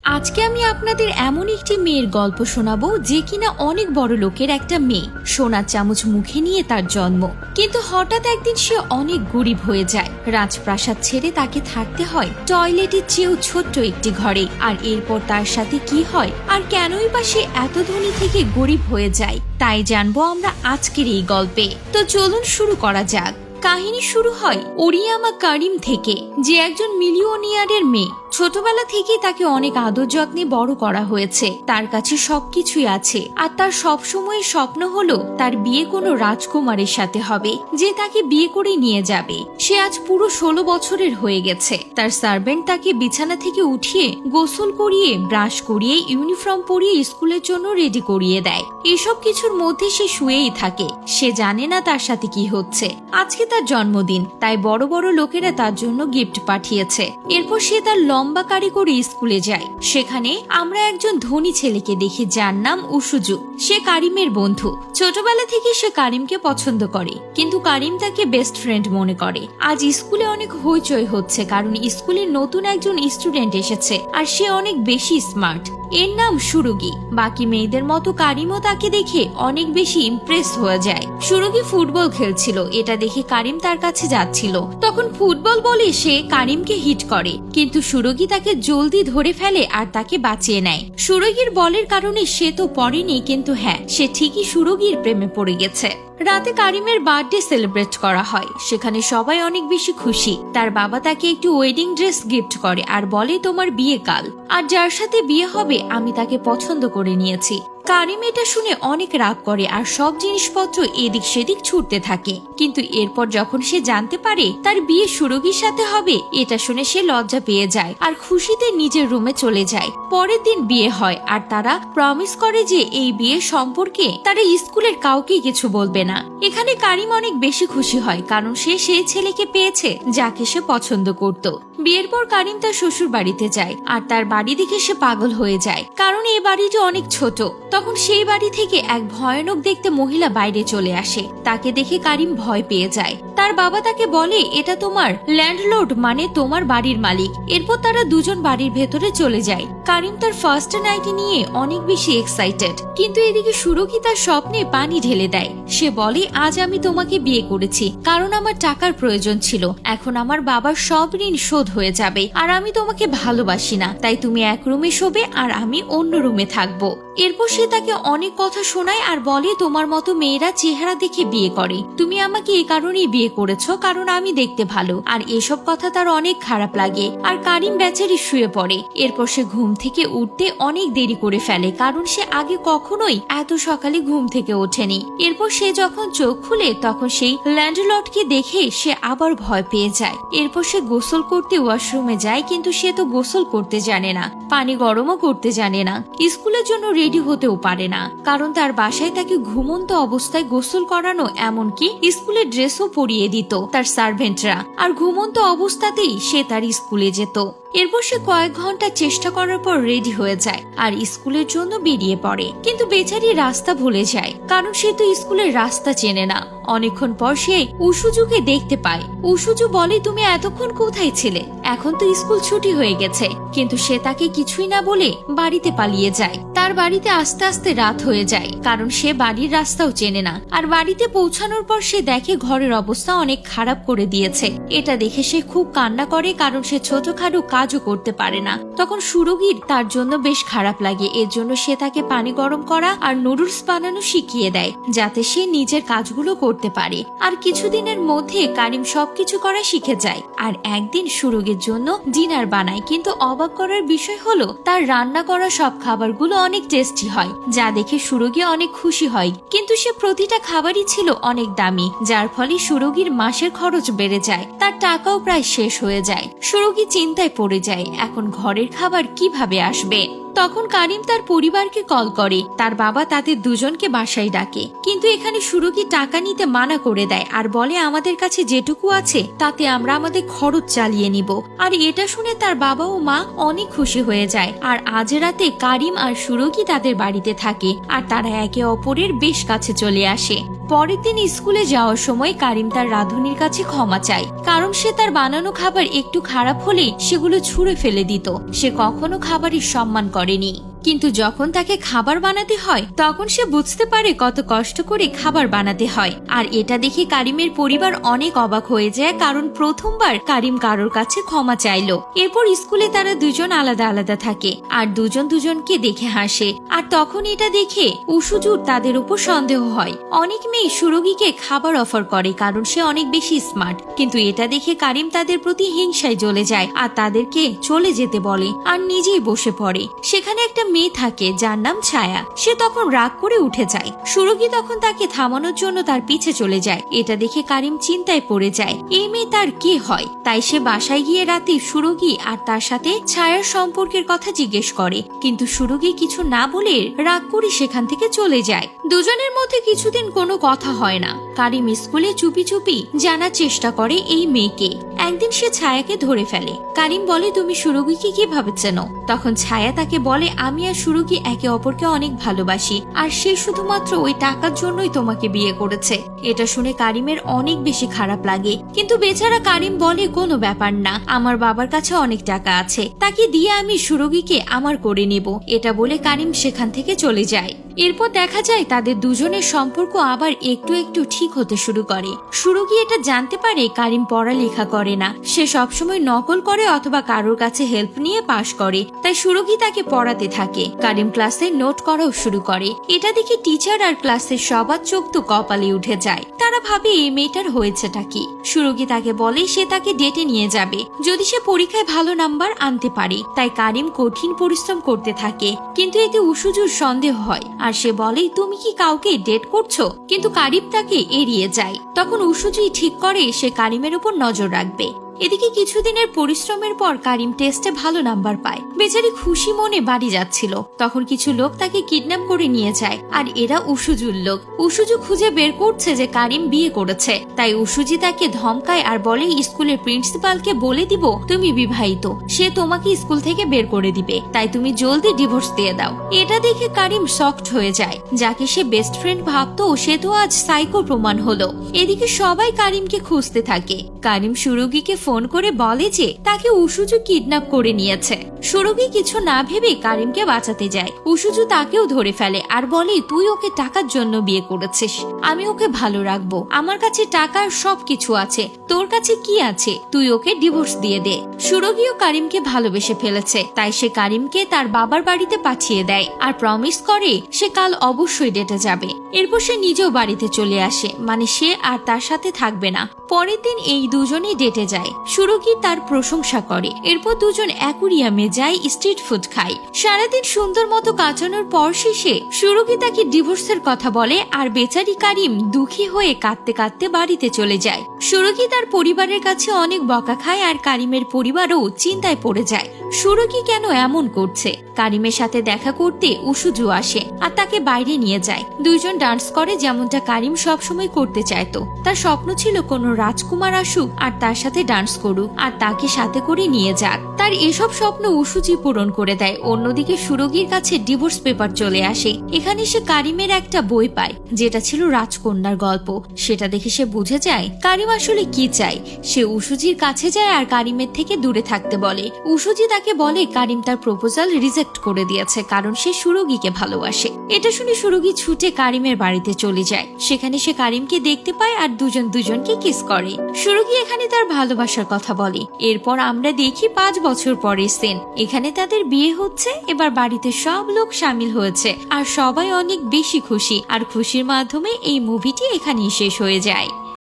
আজকে আমি আপনাদের এমন একটি মেয়ের গল্প শোনাবো যে কিনা অনেক বড় লোকের একটা মেয়ে। সোনার চামচ মুখে নিয়ে তার জন্ম, কিন্তু হঠাৎ একদিন সে অনেক গরিব হয়ে যায়। রাজপ্রাসাদ ছেড়ে তাকে থাকতে হয় টয়লেটের চেয়েও ছোট্ট একটি ঘরে। আর এরপর তার সাথে কি হয় আর কেনই বা সে এত ধনী থেকে গরিব হয়ে যায়, তাই জানবো আমরা আজকের এই গল্পে। তো চলুন শুরু করা যাক। কাহিনী শুরু হয় ওরিয়ামা কারিম থেকে, যে একজন মিলিয়নিয়ারের মেয়ে। ছোটবেলা থেকেই তাকে অনেক আদর যত্নে বড় করা হয়েছে। তার কাছে সবকিছুই আছে, আর তার সবসময় স্বপ্ন হলো তার বিয়ে কোনো রাজকুমারের সাথে হবে, যে তাকে বিয়ে করে নিয়ে যাবে। সে আজ পুরো 16 বছরের হয়ে গেছে। তার সার্ভেন্ট তাকে বিছানা থেকে উঠিয়ে গোসল করিয়ে, ব্রাশ করিয়ে, ইউনিফর্ম পরিয়ে স্কুলের জন্য রেডি করিয়ে দেয়। এসব কিছুর মধ্যে সে শুয়েই থাকে। সে জানে না তার সাথে কি হচ্ছে। আজকে তার জন্মদিন, তাই বড় বড় লোকেরা তার জন্য গিফট পাঠিয়েছে। এরপর সে তার লম্বা গাড়ি করে স্কুলে যায়। সেখানে আমরা একজন ধনী ছেলেকে দেখি, যার নাম উসুজু। সে কারিমের বন্ধু। ছোটবেলা থেকে সে কারিমকে পছন্দ করে, কিন্তু কারিম তাকে বেস্ট ফ্রেন্ড মনে করে। আজ স্কুলে অনেক হইচই হচ্ছে, কারণ স্কুলে নতুন একজন স্টুডেন্ট এসেছে, আর সে অনেক বেশি স্মার্ট। এর নাম সুরুগি। বাকি মেয়েদের মতো কারিমও তাকে দেখে অনেক বেশি ইমপ্রেস হয়ে যায়। সুরুগি ফুটবল খেলছিল, এটা দেখে কারিম তার কাছে যাচ্ছিল। তখন ফুটবল বলে সে কারিমকে হিট করে, কিন্তু সুরুগি তাকে জলদি ধরে ফেলে আর তাকে বাঁচিয়ে নেয়। সুরগির বলের কারণে সে তো পড়েনি, কিন্তু হ্যাঁ, সে ঠিকই সুরগির প্রেমে পড়ে গেছে। রাতে কারিমের বার্থডে সেলিব্রেট করা হয়। সেখানে সবাই অনেক বেশি খুশি। তার বাবা তাকে একটি ওয়েডিং ড্রেস গিফট করে আর বলে, তোমার বিয়ে কাল, আর যার সাথে বিয়ে হবে আমি তাকে পছন্দ করে নিয়েছি। কারিম এটা শুনে অনেক রাগ করে আর সব জিনিসপত্র এদিক সেদিক ছুটতে থাকে। কিন্তু এরপর যখন সে জানতে পারে তার বিয়ে সুরগির সাথে হবে, এটা শুনে সে লজ্জা পেয়ে যায় আর খুশিতে নিজের রুমে চলে যায়। পরের দিন বিয়ে হয়, আর তারা প্রমিস করে যে এই বিয়ে সম্পর্কে তারা স্কুলের কাউকে কিছু বলবে না। এখানে কারিম অনেক বেশি খুশি হয়, কারণ সে সেই ছেলেকে পেয়েছে যাকে সে পছন্দ করত। বিয়ের পর কারিম তার শ্বশুর বাড়িতে যায়, আর তার বাড়ি দেখে সে পাগল হয়ে যায়, কারণ এই বাড়িটি অনেক ছোট। তখন সেই বাড়ি থেকে এক ভয়ানক দেখতে মহিলা বাইরে চলে আসে। তাকে দেখে কারিম ভয় পেয়ে যায়। তার বাবা তাকে বলে, এটা তোমার ল্যান্ডলর্ড, মানে তোমার বাড়ির মালিক। এরপর তারা দুজন বাড়ির ভেতরে চলে যায়। কারিম তার ফার্স্ট নাইটি নিয়ে অনেক বেশি এক্সাইটেড, কিন্তু এদিকে সুরগি তার স্বপ্নে পানি ঢেলে দেয়। সে বলে, আজ আমি তোমাকে বিয়ে করেছি কারণ আমার টাকার প্রয়োজন ছিল। এখন আমার বাবার সব ঋণ শোধ হয়ে যাবে, আর আমি তোমাকে ভালোবাসি না, তাই তুমি এক রুমে শোবে আর আমি অন্য রুমে থাকবো। এরপর সে তাকে অনেক কথা শোনায় আর বলে, তোমার মতো মেয়েরা চেহারা দেখে বিয়ে করে, তুমি আমাকে এই কারণেই বিয়ে করেছো কারণ আমি দেখতে ভালো। আর এসব কথা তার অনেক খারাপ লাগে, আর কারিম বেচারি শুয়ে পড়ে। এরপর সে ঘুম থেকে উঠতে অনেক দেরি করে ফেলে, কারণ সে আগে কখনোই এত সকালে ঘুম থেকে ওঠেনি। এরপর সে যখন চোখ খুলে তখন সেই ল্যান্ডলর্ডকে দেখে সে আবার ভয় পেয়ে যায়। এরপর সে গোসল করতে ওয়াশরুমে যায়, কিন্তু সে তো গোসল করতে জানে না, পানি গরমও করতে জানে না, স্কুলের জন্য রেডি হতেও পারে না, কারণ তার বাসায় তাকে ঘুমন্ত অবস্থায় গোসল করানো, এমনকি স্কুলের ড্রেসও পরিয়ে দিত তার সার্ভেন্টরা, আর ঘুমন্ত অবস্থাতেই সে তার স্কুলে যেত। এরপর সে কয়েক ঘন্টা চেষ্টা করার পর রেডি হয়ে যায় আর স্কুলের জন্য বেরিয়ে পড়ে, কিন্তু বেচারি রাস্তা ভুলে যায়, কারণ সে তো স্কুলের রাস্তা চেনে না। অনেকক্ষণ পর সে উসুজুকে দেখতে পায়। উসুজু বলে, তুমি এতক্ষণ কোথায় ছিলে? এখন তো স্কুল ছুটি হয়ে গেছে। কিন্তু সে তাকে কিছুই না বলে বাড়িতে পালিয়ে যায়। তার বাড়িতে আস্তে আস্তে রাত হয়ে যায়, কারণ সে বাড়ির রাস্তাও চেনে না। আর বাড়িতে পৌঁছানোর পর সে দেখে ঘরের অবস্থা অনেক খারাপ করে দিয়েছে। এটা দেখে সে খুব কান্না করে, কারণ সে ছোটখাটো কাজও করতে পারে না। তখন সুরগির তার জন্য বেশ খারাপ লাগে। এর জন্য সে তাকে পানি গরম করা আর নুডলস বানানো শিখিয়ে দেয়, যাতে সে নিজের কাজগুলো করতে পারে। আর কিছুদিনের মধ্যে কারিম সবকিছু করা শিখে যায়, আর একদিন সুরগির জন্য ডিনার বানায়। কিন্তু অবাক করার বিষয় হলো তার রান্না করা সব খাবারগুলো অনেক টেস্টি হয়, যা দেখে সুরগি অনেক খুশি হয়। কিন্তু সে প্রতিটা খাবারই ছিল অনেক দামি, যার ফলে সুরগির মাসের খরচ বেড়ে যায়, তার টাকাও প্রায় শেষ হয়ে যায়। সুরগি চিন্তায় পড়ে যায়, এখন ঘরের খাবার কিভাবে আসবে। তখন কারিম তার পরিবারকে কল করে। তার বাবা তাদের দুজনকে বাসায় ডাকে, কিন্তু এখানে সুরগি টাকা নিতে মানা করে দেয় আর বলে, আমাদের কাছে যেটুকু আছে তাতে আমরা আমাদের খরচ চালিয়ে নিব। আর এটা শুনে তার বাবা ও মা অনেক খুশি হয়ে যায়। আর আজ রাতে কারিম আর সুরগি তাদের বাড়িতে থাকে, আর তারা একে অপরের বেশ কাছে চলে আসে। পরের দিন স্কুলে যাওয়ার সময় কারিম তার রাঁধুনির কাছে ক্ষমা চায়, কারণ সে তার বানানো খাবার একটু খারাপ হলে সেগুলো ছুঁড়ে ফেলে দিত। সে কখনো খাবারের সম্মান করেনি, কিন্তু যখন তাকে খাবার বানাতে হয় তখন সে বুঝতে পারে কত কষ্ট করে খাবার বানাতে হয়। আর এটা দেখে কারিমের পরিবার অনেক অবাক হয়ে যায়, কারণ প্রথমবার কারিম কারোর কাছে ক্ষমা চাইলো। এরপর স্কুলে তারা দুজন আলাদা আলাদা থাকে আর দুজন দুজনকে দেখে হাসে। আর তখন এটা দেখে উসুজুর তাদের উপর সন্দেহ হয়। অনেক মেয়ে সুরগীকে খাবার অফার করে কারণ সে অনেক বেশি স্মার্ট, কিন্তু এটা দেখে কারিম তাদের প্রতি হিংসায় জ্বলে যায় আর তাদেরকে চলে যেতে বলে আর নিজেই বসে পড়ে। সেখানে একটা মেয়ে থাকে যার নাম ছায়া। সে তখন রাগ করে উঠে যায়। সুরগী তখন তাকে থামানোর জন্য তার পিছে চলে যায়। এটা দেখে কারিম চিন্তায় পড়ে যায় এই মেয়ে তার কি হয়। তাই সে বাসায় গিয়ে রাতে সুরগী আর তার সাথে ছায়ার সম্পর্কের কথা জিজ্ঞেস করে, কিন্তু সুরগী কিছু না বলে রাগ করে সেখান থেকে চলে যায়। দুজনের মধ্যে কিছুদিন কোনো কথা হয় না। কারিম স্কুলে চুপি চুপি জানার চেষ্টা করে এই মেয়েকে। একদিন সে ছায়াকে ধরে ফেলে। কারিম বলে, তুমি সুরগীকে কিভাবে চেনো? তখন ছায়া তাকে বলে, আমি আর সুরগী একে অপরকে অনেক ভালোবাসি আর সে শুধুমাত্র ওই টাকার জন্যই তোমাকে বিয়ে করেছে। এটা শুনে কারিমের অনেক বেশি খারাপ লাগে, কিন্তু বেচারা কারিম বলে, কোনো ব্যাপার না, আমার বাবার কাছে অনেক টাকা আছে, তাকে দিয়ে আমি সুরগীকে আমার করে নেব। এটা বলে কারিম সেখান থেকে চলে যায়। এরপর দেখা যায় তাদের দুজনের সম্পর্ক আবার একটু একটু ঠিক হতে শুরু করে। সুরগী এটা জানতে পারে কারিম পড়ালেখা করে না, সে সবসময় নকল করে অথবা কারোর কাছে হেল্প নিয়ে পাশ করে। তাই সুরগী তাকে পড়াতে থাকে। কারিম ক্লাসে নোট করাও শুরু করে। এটা দেখে টিচার আর ক্লাসের সবার চোখ তো কপালে উঠে যায়। তারা ভাবে এই মেয়েটার হয়েছেটা কি। সুরগী তাকে বলে সে তাকে ডেটে নিয়ে যাবে যদি সে পরীক্ষায় ভালো নাম্বার আনতে পারে। তাই কারিম কঠিন পরিশ্রম করতে থাকে, কিন্তু এতে উসুজুর সন্দেহ হয় আর সে বলে, তুমি কি কাউকে ডেট করছো? কিন্তু কারিম তাকে এড়িয়ে যায়। তখন উসুজুই ঠিক করে সে কারিমের উপর নজর রাখবে। এদিকে কিছুদিনের পরিশ্রমের পর কারিম টেস্টে ভালো নাম্বার পায়। বেচারি খুশি মনে বাড়ি যাচ্ছিল, তখন কিছু লোক তাকে কিডন্যাপ করে নিয়ে যায় আর এরা উসুজুর লোক। উসুজু খুঁজে বের করছে যে কারিম বিয়ে করেছে, তাই উসুজি তাকে ধমকায় আর বলে, স্কুলের প্রিন্সিপালকে বলে দিব তুমি বিবাহিত, সে তোমাকে স্কুল থেকে বের করে দিবে, তাই তুমি জলদি ডিভোর্স দিয়ে দাও। এটা দেখে কারিম শকড হয়ে যায়। যাকে সে বেস্ট ফ্রেন্ড ভাবতো সে তো আজ সাইকো প্রমাণ হলো। এদিকে সবাই কারিমকে খুঁজতে থাকে। কারিম সুরগীকে ফোন করে বলে যে তাকে উসুজু কিডন্যাপ করে নিয়েছে। সুরগী কিছু না ভেবে কারিমকে বাঁচাতে যায়। উসুজু তাকেও ধরে ফেলে আর বলে, তুই ওকে টাকার জন্য বিয়ে করেছিস, আমি ওকে ভালো রাখবো, আমার কাছে টাকার সবকিছু আছে, তোর কাছে কি আছে? তুই ওকে ডিভোর্স দিয়ে দে। সুরগীও কারিমকে ভালোবেসে ফেলেছে, তাই সে কারিমকে তার বাবার বাড়িতে পাঠিয়ে দেয় আর প্রমিস করে সে কাল অবশ্যই ডেটে যাবে। এরপর সে নিজেও বাড়িতে চলে আসে, মানে সে আর তার সাথে থাকবে না। পরের দিন এই দুজনেই ডেটে যায়। সুরগী তার প্রশংসা করে। এরপর দুজন অ্যাকুরিয়ামে যায়, স্ট্রিট ফুড খায়। সারাদিন সুন্দর মতো কাটানোর পর শেষে সুরগী তাকে ডিভোর্সের কথা বলে আর বেচারি কারিম দুঃখী হয়ে কাঁদতে কাঁদতে বাড়িতে চলে যায়। সুরগী তার পরিবারের কাছে অনেক বকা খায় আর কারিমের পরিবারও চিন্তায় পড়ে যায় সুরগী কেন এমন করছে। কারিমের সাথে দেখা করতে উসুজু আসে আর তাকে বাইরে নিয়ে যায়। দুইজন ডান্স করে যেমনটা কারিম সবসময় করতে চাইতো। তার স্বপ্ন ছিল কোনো রাজকুমার আসুক আর তার সাথে ডান্স করুক আর তাকে সাথে করে নিয়ে যাক। তার এসব স্বপ্ন উসুজি পূরণ করে দেয়। অন্যদিকে সুরগীর কাছে ডিভোর্স পেপার চলে আসে। এখানে সে কারিমের একটা বই পায় যেটা ছিল রাজকন্যার গল্প। সেটা দেখে সে বুঝে যায় কারিম আসলে কি চায়। সে উসুজির কাছে যায় আর কারিমের থেকে দূরে থাকতে বলে। উসুজি তাকে বলে কারিম তার প্রপোজাল রিজেক্ট করে দিয়েছে কারণ সে সুরগীকে ভালোবাসে। এটা শুনে সুরগী ছুটে কারিমের বাড়িতে চলে যায়। সেখানে সে কারিমকে দেখতে পায় আর দুজন দুজনকে কিস করে। সুরগী এখানে তার ভালোবাসার কথা বলে। এরপর আমরা দেখি 5 বছর পরের সিন। এখানে তাদের বিয়ে হচ্ছে। এবার বাড়িতে সব লোক সামিল হয়েছে আর সবাই অনেক বেশি খুশি। আর খুশির মাধ্যমে এই মুভিটি এখানেই শেষ হয়ে যায়।